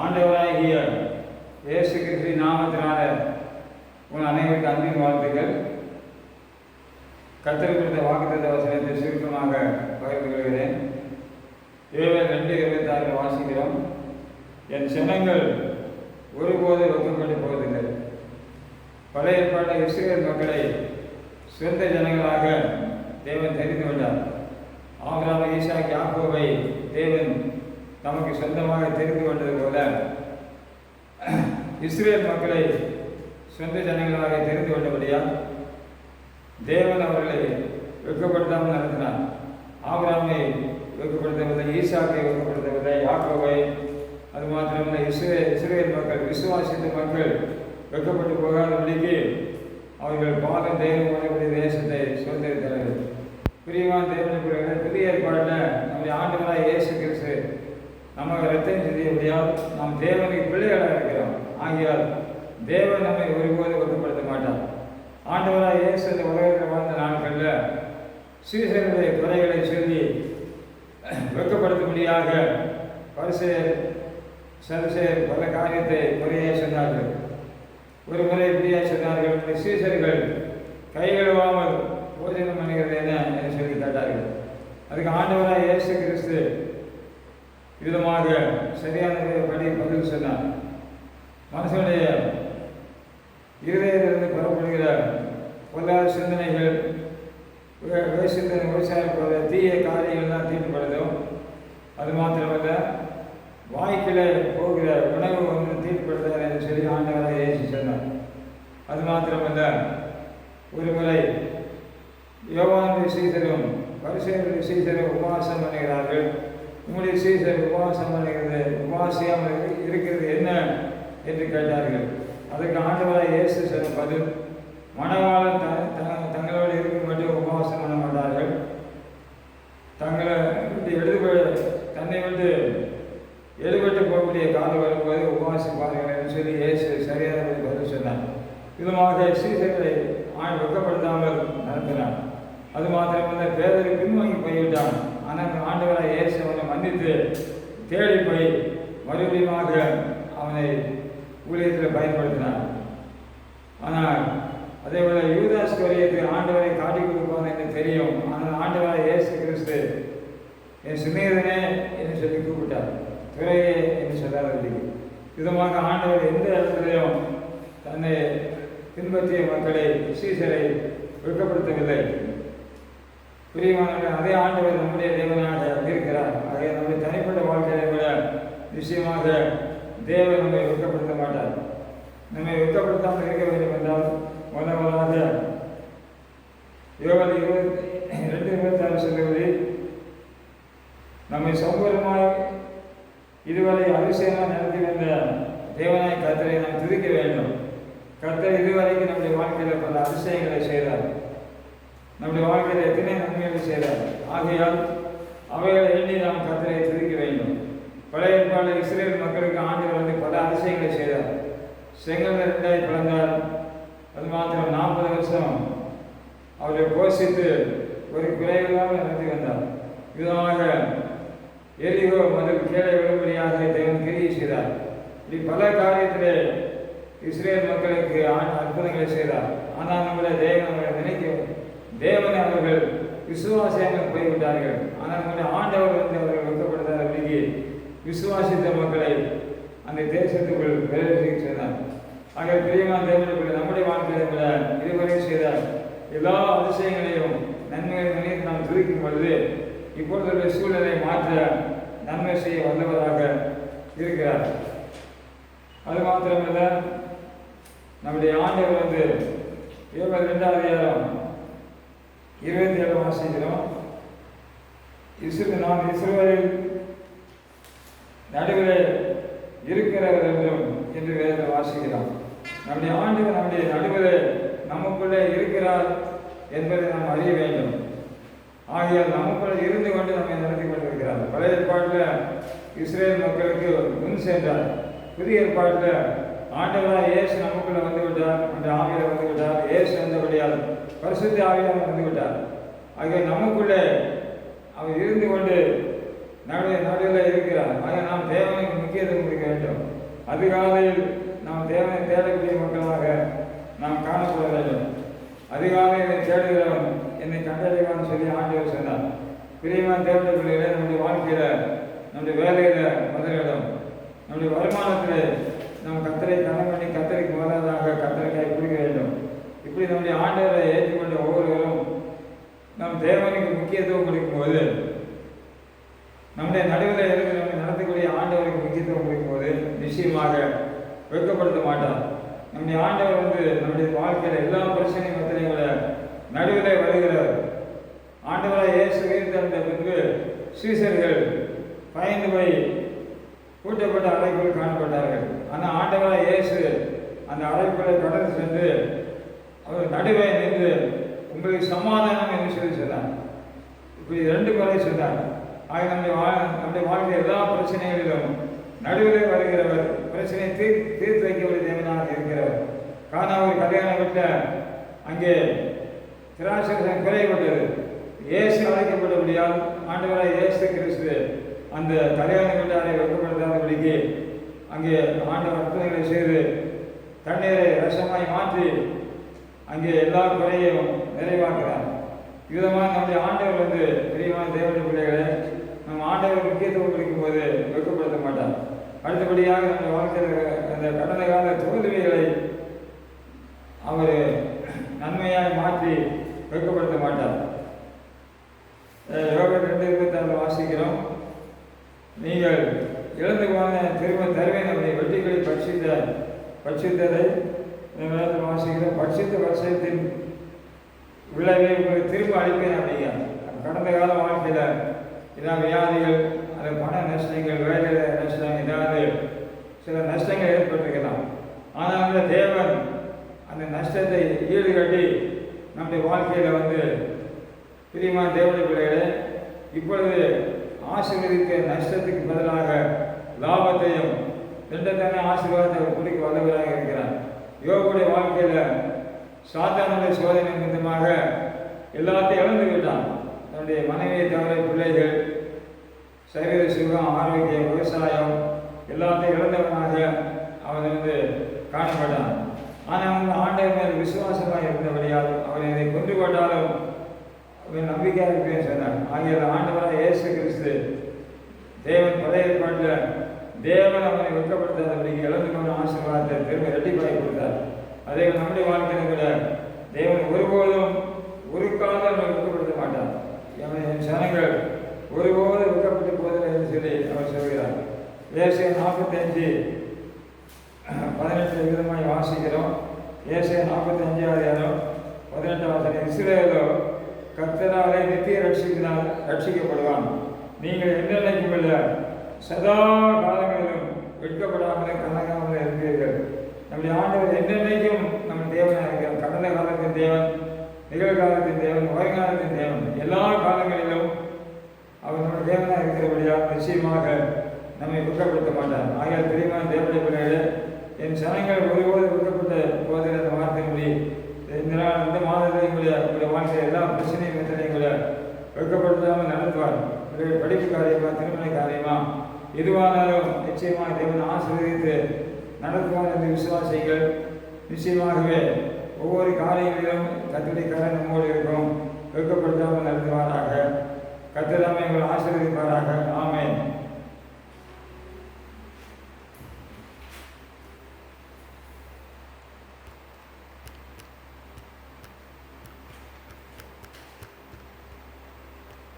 ஆண்டவராகிய இயேசு கிறிஸ்துவின் நாமத்தினால உங்கள் அனைவருக்கு அன்பின் வாழ்த்துக்கள். கர்த்தர் கொடுத்த வாக்குத்தத்த வசனத்தை சுருக்கமாக பகிர்ந்து கொள்கிறேன். 2:26 வாசிக்கிறோம். என் ஜனங்கள் ஒருபோது வெட்கப்பட்டு போவதில்லை. பழைய ஏற்பாட்டு இஸ்ரவேல் மக்களை சொந்த ஜனங்களாக தேவன் தெரிந்து கொண்டார். ஆபிரகாம், ஈசாக்கு, யாக்கோபை தேவன் தமக்கு சொந்தமாக தெரிந்து கொண்டது போல இஸ்ரவேல் மக்களை சொந்த ஜனங்களாக தெரிந்து கொண்டபடியால் தேவன் அவர்களை வெட்கப்படுத்தாமல் நடத்தினார். ஆபிரகாமை வெட்கப்படுத்தவில்லை, ஈசாக்கை வெட்கப்படுத்தவில்லை, யாக்கோபை அது மாத்திரமல்ல இஸ்ரவேல் மக்கள், விசுவாசித்த மக்கள் வெட்கப்பட்டு போகாதபடிக்கு அவர்கள் பாதம் தேவன் பண்ணக்கூடிய தேசத்தை சுதந்திரித்தார்கள். பிரியமான தேவனுக்குரிய புதிய ஏற்பாட்டில் நம்முடைய ஆண்டவராக இயேசு கிறிஸ்து நமக்கு ரத்தம் சிந்தியபடியால் நாம் தேவனுக்கு பிள்ளைகளாக இருக்கிறோம். ஆகியால் தேவன் நம்மை ஒருபோது வெட்கப்படுத்த மாட்டார். ஆண்டவராக இயேசு இந்த உலகத்தில் வாழ்ந்த நாட்களில் சீசருடைய குறைகளை சொல்லி வெட்கப்படுத்தும்படியாக பரிசேயர் சதுசேயர் பல காரியத்தை முறையாக சொன்னார்கள். ஒரு முறை இப்படியாக சொன்னார்கள், சீசர்கள் கை கழுவாமல் போஜனம் பண்ணுகிறது என்ன சொல்லி கேட்டார்கள். அதுக்கு ஆண்டவராக இயேசு கிறிஸ்து விதமாக சரியான படி பதில் சொன்னார். மனுஷனுடைய இருதயத்திலிருந்து புறப்படுகிற பொல்லாத சிந்தனைகள், விவசாய தீய காரியங்கள்லாம் தீட்டுப்படுதும். அது மாத்திரமல்ல, வாய்க்கில் போகிற உணவு தீட்டுப்படுத்தார் என்று சொல்லி ஆண்டவராக இயேசு சொன்னார். அது மாத்திரமல்ல, ஒரு முறை யோவானுடைய சீசரும் பரிசேயருடைய சீசரும் உபவாசம் பண்ணுகிறார்கள். உங்களுடைய சீசர் உபவாசம் பண்ணுகிறது, உபவாசியாமல் இருக்கிறது என்ன என்று கேட்டார்கள். அதற்கு ஆண்டவராக இயேசு சொன்ன பதில், மணவாளன் தங்களோடு இருக்கும் மட்டும் உபவாசம் பண்ண மாட்டார்கள், தங்களை தன்னை விட்டு எடுபட்டு போகக்கூடிய காலம் வரும்போது உபவாசிப்பார்கள் என்று சொல்லி இயேசு சரியான பதில் சொன்னார். விதமாக சீசர்களை வெட்கப்படுத்தாமல் நடத்தினார். அது மாத்திரமல்ல, பேதரை பின்வாங்கி போய்விட்டான். ஆனால் ஆண்டவராக இயேசு அவனை மன்னித்து தேடி போய் மறுபடியும் அவனை ஊழியத்தில் பயன்படுத்தினார். ஆனால் அதே போல யூதாஸ் காரியத்துக்கு ஆண்டவரை காட்டி கொடுப்பான் என்று தெரியும். ஆனால் ஆண்டவராக இயேசு கிறிஸ்து என் சிநேகிதனே என்று சொல்லி கூப்பிட்டார், துறையே என்று சொல்லாதபடி. விதமாக ஆண்டவர் எந்த இடத்துலையும் தன்னை பின்பற்றிய மக்களை, சீசரை வெட்கப்படுத்தவில்லை. பிரியமானவர்கள், அதே ஆண்டவர் நம்முடைய தேவனாக இருக்கிறார். ஆகிய நம்முடைய தனிப்பட்ட வாழ்க்கையை விட நிச்சயமாக தேவன் நம்மை வெட்கப்படுத்த மாட்டார். நம்மை வெட்கப்படுத்தாமல் இருக்க வேண்டும் என்றால் முதலாக யோவான் 2:26 சொல்லுவது, நம்மை சம்பூர்ணமாய் இதுவரை அதிசயமாக நடத்தி வந்த தேவனாய் கர்த்தரை நாம் துதிக்க வேண்டும். கர்த்தர் இதுவரைக்கும் நம்முடைய வாழ்க்கையில் பல அதிசயங்களை செய்தார். நம்முடைய வாழ்க்கையில் எத்தனை நன்மைகளை செய்தார். ஆகையால் அவைகளை எண்ணி நாம் கர்த்தரை துதிக்க வேண்டும். பழைய ஏற்பாடு இஸ்ரவேல் மக்களுக்கு ஆண்டவர் பல அதிசயங்களை செய்தார். செங்கல் 2 பிளந்தார். அது மாத்திரம் 40 வருஷம் அவரை போஷித்து ஒரு குறைவில்லாமல் நடத்தி வந்தார். விதமாக எரிகோ மதில் கீழே விழும்படியாக தேவன் கிரியை செய்தார். இப்படி பல காரியத்திலே இஸ்ரவேல் மக்களுக்கு அற்புதங்களை செய்தார். ஆனால் நம்முடைய தேவனை அவர்கள் விசுவாசியாமல் போய்விட்டார்கள். ஆனால் நம்முடைய ஆண்டவர் அவர்கள் வெட்கப்படுத்தாதபடிக்கு விசுவாசித்த மக்களை அந்த தேசத்துக்குள் பிரவேசிக்க செய்தார். ஆக பிரியமான தேவனுக்குள்ள நம்முடைய வாழ்க்கையை விட இதுவரை செய்த எல்லா அதிசயங்களையும் நன்மைகளை நினைத்து நாம் துதிக்கும் பொழுது இப்பொழுதுள்ள சூழலை மாற்ற நன்மை செய்ய வல்லவராக இருக்கிறார். அது மாத்திரமல்ல, நம்முடைய ஆண்டவர் யோவான் 2:27 வாசிக்கிறோம். நாம் இஸ்ரவேலில் நடுவில் இருக்கிறவர் என்றும் என்று வேதத்தை வாசிக்கிறோம். நம்முடைய ஆண்டவர் நம்முடைய நடுவில் நமக்குள்ளே இருக்கிறார் என்பதை நாம் அறிய வேண்டும். ஆகியால் நமக்குள்ளே இருந்து கொண்டு நம்மை நடத்தி கொண்டிருக்கிறார். பழைய ஏற்பாட்டில் இஸ்ரவேல் மக்களுக்கு முன் சென்றார். புதிய ஏற்பாட்டில் ஆண்டவராக இயேசு நமக்குள்ளே வந்து விட்டார், அந்த ஆவியில் வந்து விட்டார். இயேசு வந்தபடியால் பரிசுத்த ஆவியாக வந்து விட்டார். ஆகிய நமக்குள்ளே அவர் இருந்து கொண்டு நடுவில் இருக்கிறார். ஆக நாம் தேவனுக்கு முக்கியத்துவம் கொடுக்க வேண்டும். அதிகாலையில் நாம் தேவனை தேடக்கூடிய மக்களாக நாம் காணப்பட வேண்டும். அதிகாலையில் தேடுகிறவன் என்னை கண்டறிவான்னு சொல்லி ஆண்டவர் சொன்னார். பிரியமான தேவனுடைய பிள்ளைகளே, நம்முடைய வாழ்க்கையில், நம்முடைய வேலையில் முதலிடம், நம்முடைய வருமானத்தில் நாம் கத்தரை கணம் பண்ணி கத்தரைக்கு முதலாவதாக கத்தரைக்காய் கொடுக்க வேண்டும். இப்படி நம்முடைய ஆண்டவரை ஏற்றுக்கொண்ட ஒவ்வொருவரும் நம் தேவனுக்கு முக்கியத்துவம் கொடுக்கும்போது, நம்முடைய நடுவில் இருந்து நம்ம நடத்தக்கூடிய ஆண்டவருக்கு முக்கியத்துவம் கொடுக்கும்போது நிச்சயமாக வெட்கப்படுத்த மாட்டார். நம்முடைய ஆண்டவர் நம்முடைய வாழ்க்கையில் எல்லா பிரச்சனையும் மத்தியில நடுவில் வருகிறார். ஆண்டவராக இயேசு உயிர்த்தெழுந்த பின்பு சீசர்கள் பயந்து போய் கூட்டப்பட்ட அறைக்குள் காணப்பட்டார்கள். ஆனால் ஆண்டவராக இயேசு அந்த அறைக்குள்ளே கடந்து சென்று அவர் நடுவே நின்று உங்களுக்கு சமாதானம் என்று சொல்லி சொன்னார். இப்படி 2 முறை சொன்னார். ஆக நம்முடைய வாழ்க்கை எல்லா பிரச்சனைகளிலும் நடுவில் வருகிறவர், பிரச்சனையை தீர்த்து வைக்கக்கூடிய தேவனாக இருக்கிறவர். காணா ஒரு கல்யாண வீட்டில் அங்கே திராட்சரசம் குறையப்பட்டது. இயேசு அழைக்கப்பட்டபடியால் ஆண்டவராக இயேசு கிறிஸ்து அந்த கல்யாண வீட்டாரை வெட்கப்படுத்தாதபடிக்கு அங்கே ஆண்டவர் அற்புதங்களை செய்து தண்ணீரை ரசமாய் மாற்றி அங்கே எல்லா குறையையும் நிறைவாக்குறார். விதமாக நம்முடைய ஆண்டவர் பெரியமான தேவனுடைய பிள்ளைகளை நம்ம ஆண்டவர் முக்கியத்துவம் கொடுக்கும்போது வெட்கப்படுத்த மாட்டார். அடுத்தபடியாக நம்முடைய வாழ்க்கையில் அந்த கடந்த கால தோல்விகளை அவர் நன்மையாய் மாற்றி வெட்கப்படுத்த மாட்டார். யோகா 2:26 வாசிக்கிறோம். நீங்கள் இழந்து போன திரும்ப தருவேன் நம்முடைய வெற்றிகளை பட்சித்ததை வாசிக்கிறோம். பட்சித்த வருஷத்தின் விளைவை உங்களுக்கு திரும்ப அளிப்பேன் அப்படிங்க. கடந்த கால வாழ்க்கையில் ஏதாவது வியாதிகள், அது பண நஷ்டங்கள், வேலை நஷ்டம், ஏதாவது சில நஷ்டங்கள் ஏற்பட்டிருக்கலாம். ஆனால் தேவன் அந்த நஷ்டத்தை ஈடுகட்டி நம்முடைய வாழ்க்கையில் பிரியமான தேவனுடைய பிள்ளைகளே, இப்பொழுது ஆசீர்வதிக்க நஷ்டத்துக்கு பதிலாக லாபத்தையும் 2 ஆசீர்வாதத்தை கொடுக்க வல்லவராக இருக்கிறார். யோகவுடைய வாழ்க்கையில் சாத்தானுடைய சோதனை நிமித்தமாக எல்லாத்தையும் இழந்து விட்டான். தன்னுடைய மனைவியை தவிர பிள்ளைகள், சரீர சுகம், ஆரோக்கியம், விவசாயம் எல்லாத்தையும் இழந்தவனாக அவன் காணப்பட்டான். ஆனால் அவன் ஆண்டவர் மேல் விசுவாசமாக இருந்தபடியால் அவன் இதை கொண்டு போட்டாலும் அவன் நம்பிக்கையாக இருப்பேன்னு சொன்னான். ஆகிய ஆண்டவராக இயேசு கிறிஸ்து தேவன் பழைய ஏற்பாட்டில் தேவன் அவனை வெட்கப்படுத்தாதபடிக்கு இழந்து கொண்ட ஆசீர்வாதத்தை திரும்ப இரட்டிப்பாய் கொடுத்தார். அதே நம்முடைய வாழ்க்கையில் கூட தேவன் ஒருபோதும் ஒரு காலம் அவனை வெட்கப்படுத்த மாட்டார். என் ஜனங்கள் ஒருபோது வெட்கப்பட்டு போதில்லை என்று சொல்லி அவர் சொல்கிறார். ஏசாயா 45:18 விதமாய் வாசிக்கிறோம். ஏசாயா 45:18 இஸ்ரவேலோ கர்த்தராலே நித்திய ரட்சிக்கப்படுவான். நீங்கள் என்றைக்கும் இல்லை, சதா காலங்களிலும் வெட்கப்படாமலும் கலங்காமலும் இருக்கிறீர்கள். நம்முடைய ஆண்டவர் என்றைக்கும் நம்ம தேவனாக இருக்கிறார். கடந்த காலத்தின் தேவன், நிகழ்காலத்தின் தேவன், வருங்காலத்தின் தேவன், எல்லா காலங்களிலும் அவர் நம்ம தேவனாக இருக்கிறபடியால் நிச்சயமாக நம்மை வெட்கப்படுத்த மாட்டார். ஆகியால் பிரியமான தேவனுடைய பிள்ளைகளே, என் ஜனங்கள் ஒருபோது வெட்கப்பட்ட போதில் அந்த வார்த்தையின்படி இந்த மாதத்தில் உங்களுடைய வாழ்க்கையில் எல்லா பிரச்சனையும் பிரச்சனையும் கூட வெட்கப்படுத்தாமல் நடத்துவார். படிப்பு காரியமா, திருமண காரியமா, எதுவானாலும் நிச்சயமாக தேவன் ஆசீர்வதித்து நடத்துவார் என்று விசுவாசிகள். நிச்சயமாகவே ஒவ்வொரு காரியங்களிலும் கர்த்தருடைய கரம் நம்மோடு இருக்கும். வெட்கப்படுத்தாமல் நடத்துவாராக. கர்த்தர் நம்மை ஆசீர்வதித்து